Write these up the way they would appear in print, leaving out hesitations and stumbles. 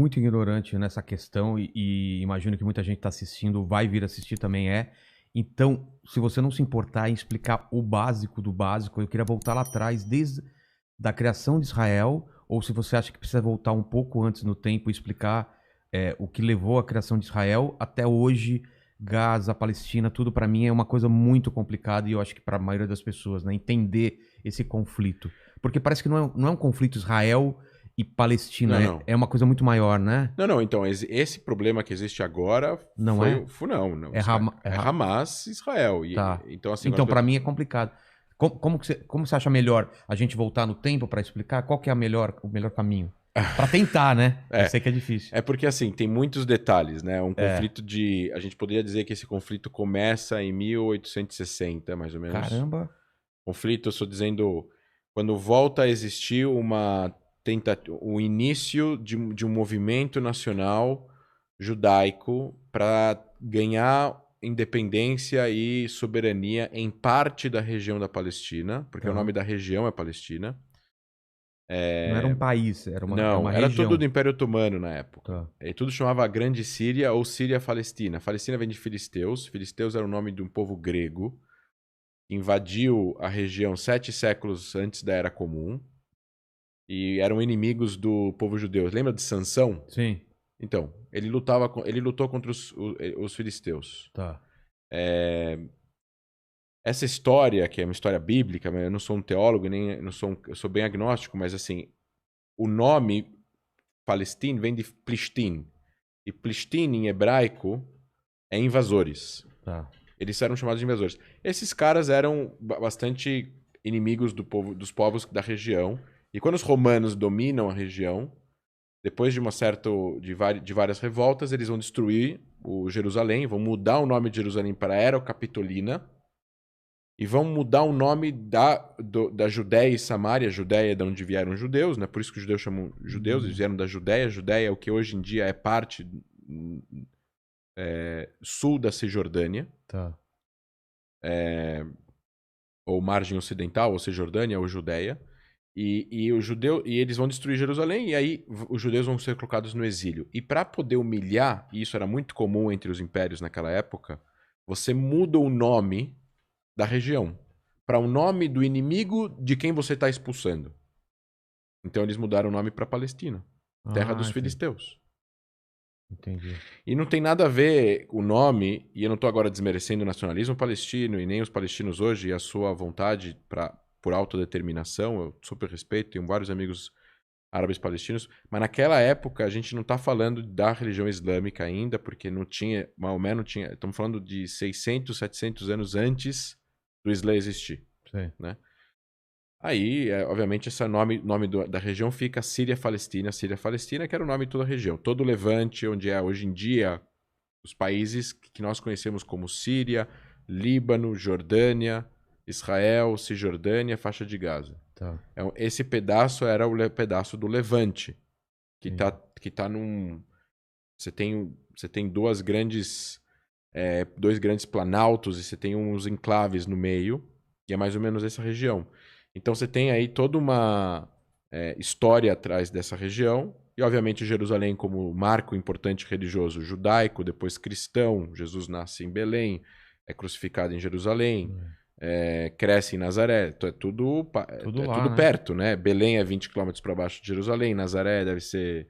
muito ignorante nessa questão e imagino que muita gente está assistindo, vai vir assistir também Então, se você não se importar em explicar o básico do básico, eu queria voltar lá atrás, desde da criação de Israel, ou se você acha que precisa voltar um pouco antes no tempo e explicar o que levou à criação de Israel até hoje, Gaza, Palestina, tudo para mim é uma coisa muito complicada e eu acho que para a maioria das pessoas, né, entender esse conflito. Porque parece que não é um conflito Israel e Palestina, Não, não. é uma coisa muito maior, né? Não, então, esse problema que existe agora Não foi, é? não, É, Hama, é Hamas e Israel. Tá. Então, assim, Então, para mim é complicado. Como você acha melhor a gente voltar no tempo para explicar? Qual que é o melhor caminho? Para tentar, né? Eu sei que é difícil. É porque, assim, tem muitos detalhes, né? Um É. conflito de... A gente poderia dizer que esse conflito começa em 1860, mais ou menos. Caramba. Conflito, eu estou dizendo, quando volta a existir o início de um movimento nacional judaico para ganhar independência e soberania em parte da região da Palestina, porque o nome da região é Palestina. Não era um país, era uma Não, era tudo região. do Império Otomano na época. Tá. E tudo chamava Grande Síria ou Síria-Palestina. Palestina vem de filisteus. Filisteus era o nome de um povo grego. Invadiu a região 7 séculos antes da Era Comum. E eram inimigos do povo judeu. Lembra de Sansão? Sim. Então, ele lutou contra os filisteus. Tá. Essa história, que é uma história bíblica, eu não sou um teólogo, nem eu sou bem agnóstico, mas assim, o nome Palestina vem de Plishtim. E Plishtim, em hebraico, é invasores. Tá. Eles eram chamados de invasores. Esses caras eram bastante inimigos dos povos da região. E quando os romanos dominam a região, depois de de várias revoltas, eles vão destruir o Jerusalém, vão mudar o nome de Jerusalém para Era Capitolina e vão mudar o nome da Judéia e Samaria. Judéia é de onde vieram os judeus, né? Por isso que os judeus chamam judeus, eles vieram da Judéia. Judéia é o que hoje em dia é parte sul da Cisjordânia. Tá. Ou margem ocidental, ou Cisjordânia, ou Judéia. E eles vão destruir Jerusalém, e aí os judeus vão ser colocados no exílio. E para poder humilhar, e isso era muito comum entre os impérios naquela época, você muda o nome da região para o nome do inimigo de quem você está expulsando. Então eles mudaram o nome para Palestina, terra dos filisteus. Entendi. E não tem nada a ver o nome, e eu não estou agora desmerecendo o nacionalismo palestino e nem os palestinos hoje e a sua vontade por autodeterminação. Eu super respeito, tenho vários amigos árabes palestinos, mas naquela época a gente não está falando da religião islâmica ainda, porque não tinha, Maomé não tinha, estamos falando de 600, 700 anos antes do Islã existir. Sim. Né? Aí, obviamente, esse nome da região fica Síria-Palestina. Síria-Palestina, que era o nome de toda a região. Todo o Levante, onde é hoje em dia os países que nós conhecemos como Síria, Líbano, Jordânia, Israel, Cisjordânia, faixa de Gaza. Tá. Esse pedaço era o pedaço do Levante, que tá num... Você tem dois grandes planaltos e você tem uns enclaves no meio, e é mais ou menos essa região. Então você tem aí toda uma história atrás dessa região, e obviamente Jerusalém como marco importante religioso judaico, depois cristão. Jesus nasce em Belém, é crucificado em Jerusalém, cresce em Nazaré. Então é tudo lá, né? perto, né? Belém é 20 quilômetros para baixo de Jerusalém, Nazaré deve ser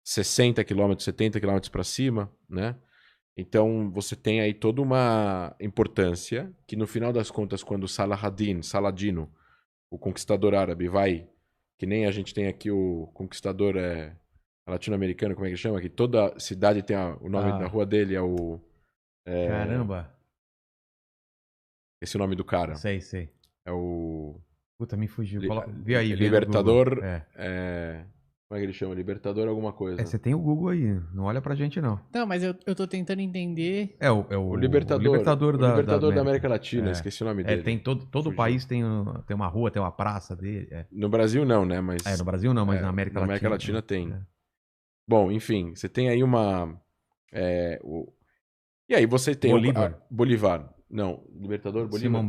60 quilômetros, 70 quilômetros para cima, né? Então, você tem aí toda uma importância que, no final das contas, quando Saladino, o conquistador árabe, vai, que nem a gente tem aqui o conquistador latino-americano, como é que ele chama? Que toda cidade tem o nome da rua dele, é o... Caramba. Esse é o nome do cara. Sei. É o... Puta, me fugiu. Vê aí, Libertador... Como é que ele chama? Libertador alguma coisa. você tem o Google aí, não olha pra gente não. Não, mas eu tô tentando entender. O Libertador da América Latina, esqueci o nome dele. Tem todo país tem uma rua, tem uma praça dele. No Brasil não, né? Mas, no Brasil não, mas na América Latina. Na América Latina tem. Bom, enfim, você tem aí uma... E aí você tem... Bolívar. Não, Libertador, Bolívar?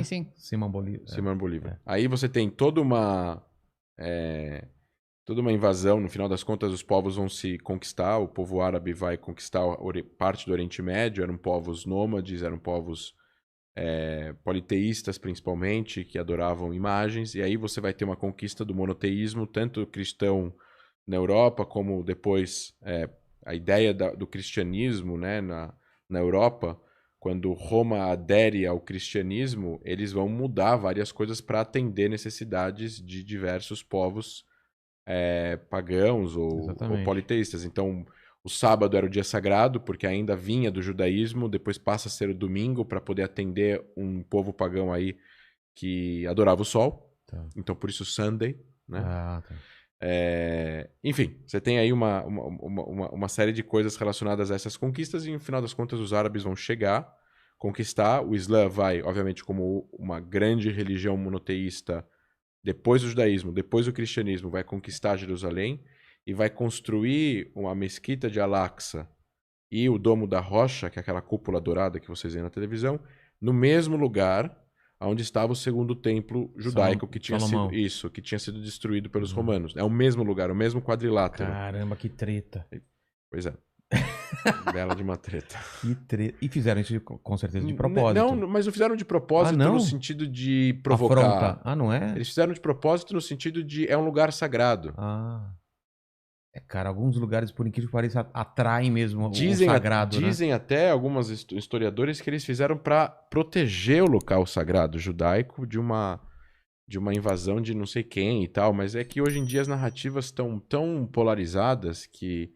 Sim. Simão Bolívar. Simão Bolívar. Aí você tem toda uma toda uma invasão. No final das contas, os povos vão se conquistar. O povo árabe vai conquistar parte do Oriente Médio. Eram povos nômades, eram povos politeístas, principalmente, que adoravam imagens. E aí você vai ter uma conquista do monoteísmo, tanto cristão na Europa, como depois a ideia do cristianismo, né, na Europa. Quando Roma adere ao cristianismo, eles vão mudar várias coisas para atender necessidades de diversos povos pagãos ou politeístas. Então, o sábado era o dia sagrado, porque ainda vinha do judaísmo, depois passa a ser o domingo para poder atender um povo pagão aí que adorava o sol. Tá. Então, por isso Sunday, né? Ah, tá. Enfim, você tem aí uma série de coisas relacionadas a essas conquistas e, no final das contas, os árabes vão chegar, conquistar. O Islã vai, obviamente, como uma grande religião monoteísta, depois do judaísmo, depois do cristianismo, vai conquistar Jerusalém e vai construir uma mesquita de Al-Aqsa e o Domo da Rocha, que é aquela cúpula dourada que vocês veem na televisão, no mesmo lugar onde estava o segundo templo judaico que tinha sido destruído pelos romanos. É o mesmo lugar, o mesmo quadrilátero. Caramba, que treta. Pois é. Bela de uma treta. Que treta. E fizeram isso com certeza de propósito. Não, mas não fizeram de propósito no sentido de provocar. Afronta. Ah, não é? Eles fizeram de propósito no sentido de é um lugar sagrado. Ah. Cara, alguns lugares, por incrível que pareça, atraem mesmo o sagrado, Dizem até alguns historiadores que eles fizeram para proteger o local sagrado judaico de uma invasão de não sei quem e tal, mas é que hoje em dia as narrativas estão tão polarizadas que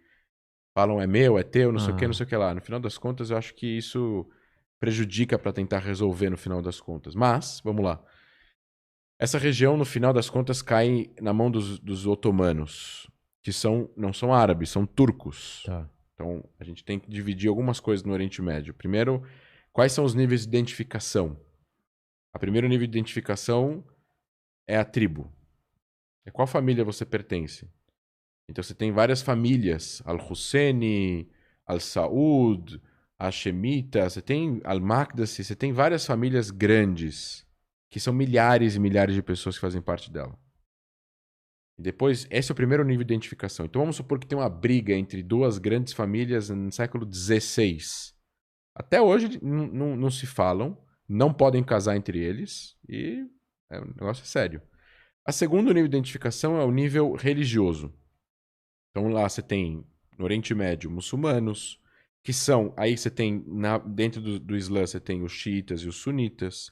falam é meu, é teu, não sei o que, não sei o que lá. No final das contas, eu acho que isso prejudica para tentar resolver no final das contas. Mas, vamos lá. Essa região, no final das contas, cai na mão dos otomanos, que não são árabes, são turcos. Tá. Então, a gente tem que dividir algumas coisas no Oriente Médio. Primeiro, quais são os níveis de identificação? O primeiro nível de identificação é a tribo. É qual família você pertence. Então, você tem várias famílias. Al-Husseini, Al-Saud, Hashemita, você tem Al-Maqdisi, você tem várias famílias grandes, que são milhares e milhares de pessoas que fazem parte dela. E depois, esse é o primeiro nível de identificação. Então vamos supor que tem uma briga entre duas grandes famílias no século XVI. Até hoje não se falam, não podem casar entre eles e o negócio é sério. A segundo nível de identificação é o nível religioso. Então lá você tem, no Oriente Médio, muçulmanos, que são, aí você tem, dentro do Islã você tem os xiitas e os sunitas.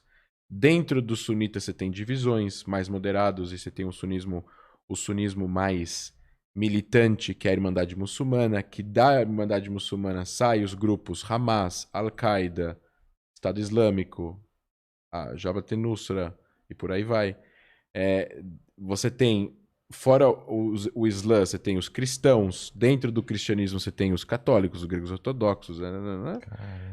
Dentro dos sunitas você tem divisões mais moderados e você tem o sunismo mais militante, que é a Irmandade Muçulmana, que da Irmandade Muçulmana saem os grupos Hamas, Al-Qaeda, Estado Islâmico, a Jabhat al-Nusra e por aí vai. Você tem, fora o Islã, você tem os cristãos, dentro do cristianismo você tem os católicos, os gregos ortodoxos,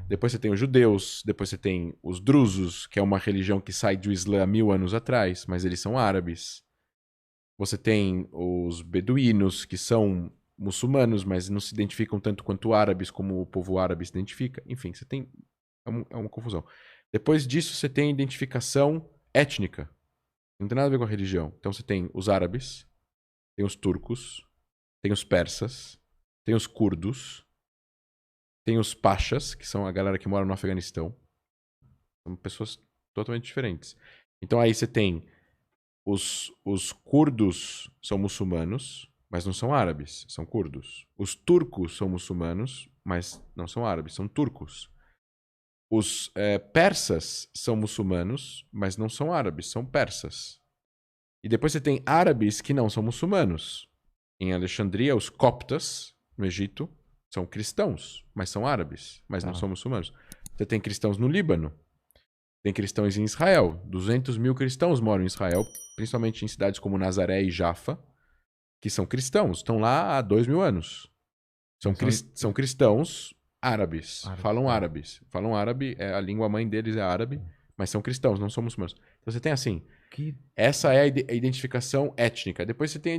depois você tem os judeus, depois você tem os drusos, que é uma religião que sai do Islã há 1000 anos atrás, mas eles são árabes. Você tem os beduínos, que são muçulmanos, mas não se identificam tanto quanto árabes, como o povo árabe se identifica. Enfim, você tem... É uma confusão. Depois disso, você tem a identificação étnica. Não tem nada a ver com a religião. Então você tem os árabes, tem os turcos, tem os persas, tem os curdos, tem os pachas, que são a galera que mora no Afeganistão. São pessoas totalmente diferentes. Então aí você tem... Os curdos são muçulmanos, mas não são árabes, são curdos. Os turcos são muçulmanos, mas não são árabes, são turcos. Os persas são muçulmanos, mas não são árabes, são persas. E depois você tem árabes que não são muçulmanos. Em Alexandria, os coptas, no Egito, são cristãos, mas são árabes, mas não são muçulmanos. Você tem cristãos no Líbano. Tem cristãos em Israel. 200 mil cristãos moram em Israel, principalmente em cidades como Nazaré e Jaffa, que são cristãos. Estão lá há 2000 anos. São cristãos árabes. Falam árabes. Falam árabe, a língua mãe deles é árabe, mas são cristãos, não são muçulmanos. Então você tem assim, essa é a identificação étnica. Depois você tem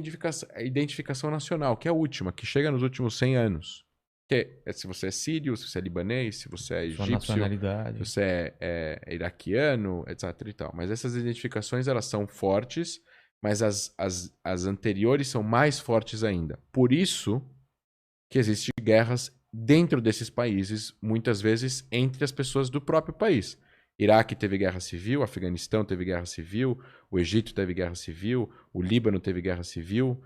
a identificação nacional, que é a última, que chega nos últimos 100 anos. Que é se você é sírio, se você é libanês, se você é egípcio, se você é iraquiano, etc. e tal. Mas essas identificações, elas são fortes, mas as anteriores são mais fortes ainda. Por isso que existem guerras dentro desses países, muitas vezes entre as pessoas do próprio país. Iraque teve guerra civil, Afeganistão teve guerra civil, o Egito teve guerra civil, o Líbano teve guerra civil,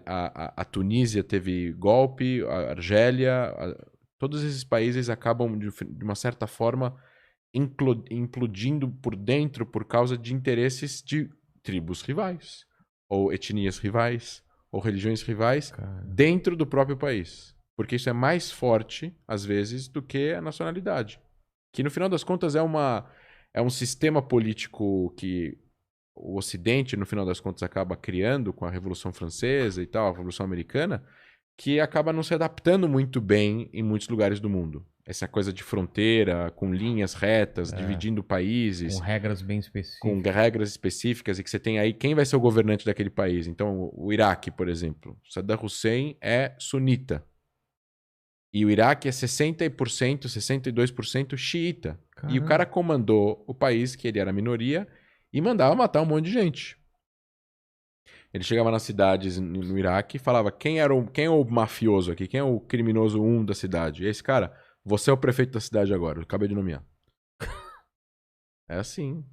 a Tunísia teve golpe, a Argélia, todos esses países acabam, de uma certa forma, implodindo por dentro por causa de interesses de tribos rivais, ou etnias rivais, ou religiões rivais, dentro do próprio país. Porque isso é mais forte, às vezes, do que a nacionalidade. Que, no final das contas, é um sistema político que o Ocidente, no final das contas, acaba criando com a Revolução Francesa e tal, a Revolução Americana, que acaba não se adaptando muito bem em muitos lugares do mundo. Essa coisa de fronteira, com linhas retas, dividindo países. Com regras bem específicas. Com regras específicas, e que você tem aí quem vai ser o governante daquele país. Então, o Iraque, por exemplo. Saddam Hussein é sunita. E o Iraque é 60%, 62% xiita. Caramba. E o cara comandou o país, que ele era minoria, e mandava matar um monte de gente. Ele chegava nas cidades no Iraque e falava quem é o mafioso aqui, quem é o criminoso da cidade. E esse cara, você é o prefeito da cidade agora, eu acabei de nomear. É assim.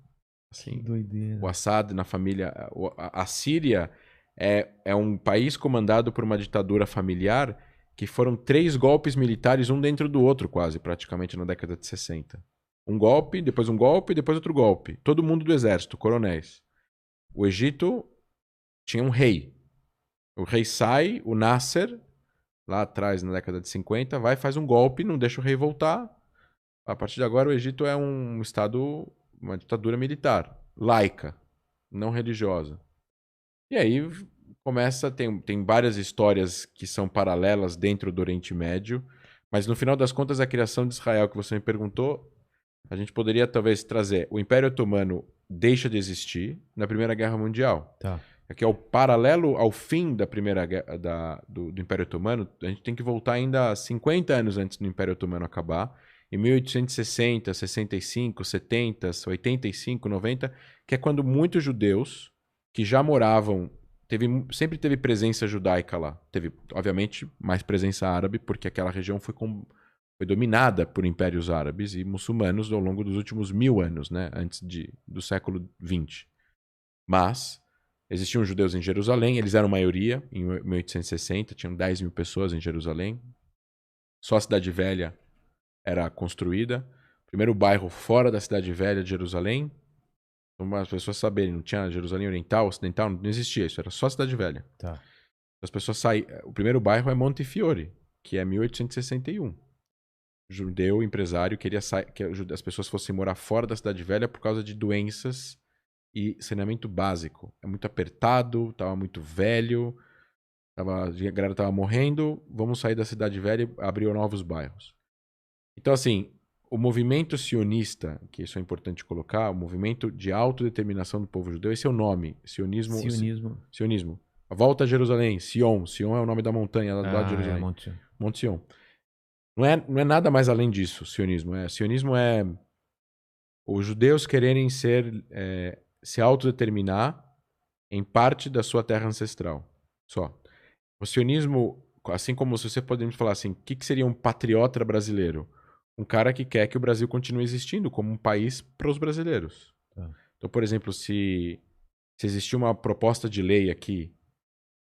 Que doideira. O Assad na família... A Síria é um país comandado por uma ditadura familiar que foram 3 golpes militares, um dentro do outro quase, praticamente na década de 60. Um golpe, depois outro golpe. Todo mundo do exército, coronéis. O Egito tinha um rei. O rei sai, o Nasser, lá atrás, na década de 50, vai, faz um golpe, não deixa o rei voltar. A partir de agora, o Egito é um estado, uma ditadura militar, laica, não religiosa. E aí começa, tem várias histórias que são paralelas dentro do Oriente Médio, mas no final das contas, a criação de Israel, que você me perguntou, a gente poderia talvez trazer, o Império Otomano deixa de existir na Primeira Guerra Mundial. Tá. Que é o paralelo ao fim da primeira guerra do Império Otomano. A gente tem que voltar ainda 50 anos antes do Império Otomano acabar, em 1860, 65, 70, 85, 90, que é quando muitos judeus que já moravam, sempre teve presença judaica lá. Teve, obviamente, mais presença árabe, porque aquela região foi dominada por impérios árabes e muçulmanos ao longo dos últimos 1000 anos, né, antes do século XX. Mas existiam judeus em Jerusalém, eles eram maioria, em 1860, tinham 10 mil pessoas em Jerusalém. Só a Cidade Velha era construída. Primeiro bairro fora da Cidade Velha de Jerusalém. Então, as pessoas saberem, não tinha Jerusalém Oriental, Ocidental, não existia isso, era só a Cidade Velha. Tá. As pessoas o primeiro bairro é Montefiore, que é 1861. Judeu, empresário, queria que as pessoas fossem morar fora da Cidade Velha por causa de doenças e saneamento básico. É muito apertado, estava muito velho, a galera estava morrendo, vamos sair da Cidade Velha e abrir novos bairros. Então, assim, o movimento sionista, que isso é importante colocar, o movimento de autodeterminação do povo judeu, esse é o nome, sionismo. A volta a Jerusalém, Sion é o nome da montanha lá de Jerusalém. Monte Sion. Não é nada mais além disso, sionismo. Sionismo é os judeus quererem se autodeterminar em parte da sua terra ancestral. Só. O sionismo, assim como se você podemos falar assim, o que seria um patriota brasileiro? Um cara que quer que o Brasil continue existindo como um país para os brasileiros. Então, por exemplo, se existir uma proposta de lei aqui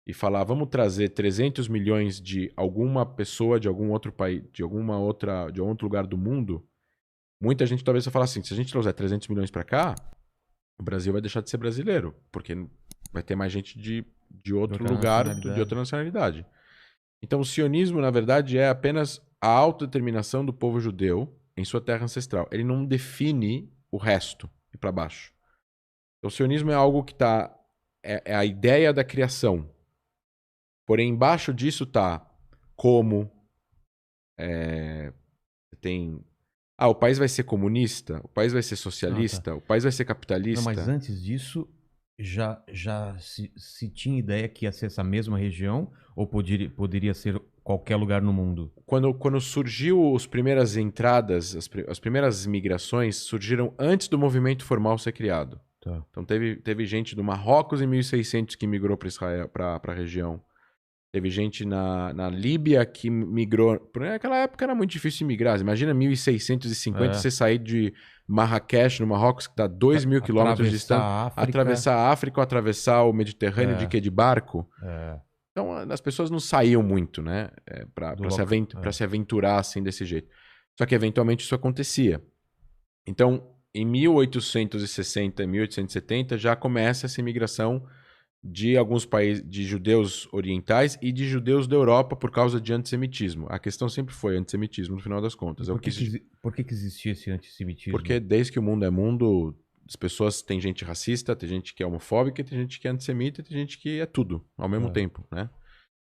e falar, vamos trazer 300 milhões de alguma pessoa de algum outro país, de algum outro lugar do mundo, muita gente talvez vai falar assim, se a gente trouxer 300 milhões para cá, o Brasil vai deixar de ser brasileiro, porque vai ter mais gente de outro lugar, de outra nacionalidade. Então, o sionismo, na verdade, é apenas a autodeterminação do povo judeu em sua terra ancestral. Ele não define o resto e para baixo. Então, o sionismo é algo que está... É a ideia da criação. Porém, embaixo disso está como... tem... o país vai ser comunista? O país vai ser socialista? O país vai ser capitalista? Não, mas antes disso, já se tinha ideia que ia ser essa mesma região? Ou poderia ser qualquer lugar no mundo? Quando surgiu as primeiras entradas, as primeiras migrações surgiram antes do movimento formal ser criado. Tá. Então teve gente do Marrocos em 1600 que migrou para Israel, para a região. Teve gente na Líbia que migrou. Naquela época era muito difícil migrar. Imagina 1650 você sair de Marrakech, no Marrocos, que está 2.000 quilômetros de distância. Atravessar a África ou atravessar o Mediterrâneo de quê? De barco. Então as pessoas não saíam muito, né? Para se aventurar assim desse jeito. Só que eventualmente isso acontecia. Então, em 1860 e 1870 já começa essa imigração de alguns países, de judeus orientais e de judeus da Europa por causa de antissemitismo. A questão sempre foi antissemitismo, no final das contas. Por que existia esse antissemitismo? Porque desde que o mundo é mundo, as pessoas, tem gente racista, tem gente que é homofóbica, tem gente que é antissemita, tem gente que é tudo ao mesmo tempo, né?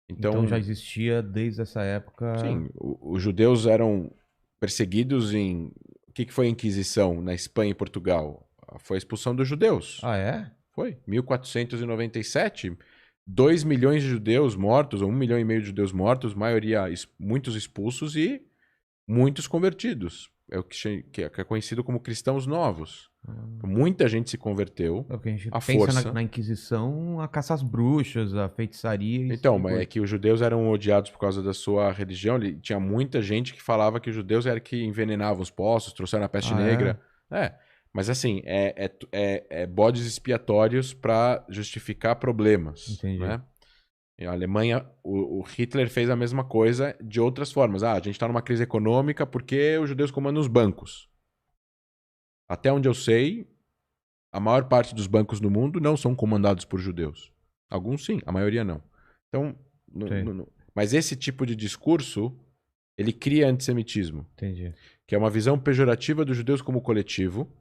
Então já existia desde essa época... Sim, os judeus eram perseguidos em... O que foi a Inquisição na Espanha e Portugal? Foi a expulsão dos judeus. Ah, é? Foi. 1497, 2 milhões de judeus mortos, ou 1,5 milhão de judeus mortos, maioria, muitos expulsos e muitos convertidos. É o que é conhecido como cristãos novos. Muita gente se converteu. É o que a gente à pensa força. na Inquisição, a caça às bruxas, a feitiçaria. Então, mas é que os judeus eram odiados por causa da sua religião. Tinha muita gente que falava que os judeus eram que envenenavam os poços, trouxeram a peste negra. Mas assim, é bodes expiatórios para justificar problemas. Entendi. Né? A Alemanha, o Hitler fez a mesma coisa de outras formas. A gente está numa crise econômica porque os judeus comandam os bancos. Até onde eu sei, a maior parte dos bancos no mundo não são comandados por judeus. Alguns sim, a maioria não. Então, mas esse tipo de discurso, ele cria antissemitismo. Entendi. Que é uma visão pejorativa dos judeus como coletivo.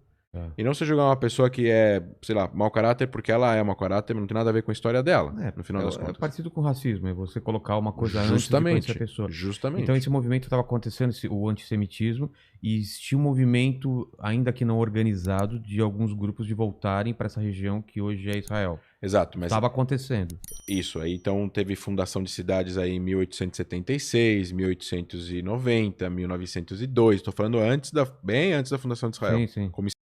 E não você jogar uma pessoa que é, sei lá, mau caráter porque ela é mau caráter, mas não tem nada a ver com a história dela, no final das contas. É parecido com o racismo, é você colocar uma coisa antes de conhecer a pessoa. Justamente. Então esse movimento estava acontecendo, o antissemitismo, e existia um movimento, ainda que não organizado, de alguns grupos de voltarem para essa região que hoje é Israel. Exato. Mas estava acontecendo. Isso, aí então teve fundação de cidades aí em 1876, 1890, 1902, estou falando bem antes da fundação de Israel. Sim.